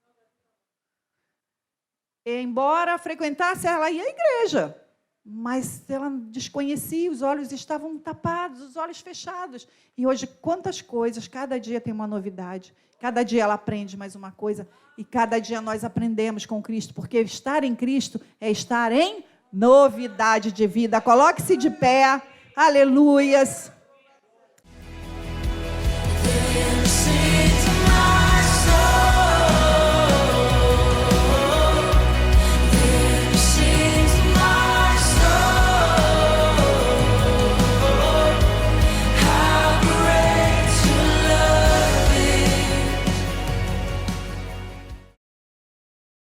Embora frequentasse, ela ia à igreja, mas ela desconhecia, os olhos estavam tapados, os olhos fechados. E hoje, quantas coisas, cada dia tem uma novidade, cada dia ela aprende mais uma coisa, e cada dia nós aprendemos com Cristo, porque estar em Cristo é estar em novidade de vida. Coloque-se de pé, aleluias.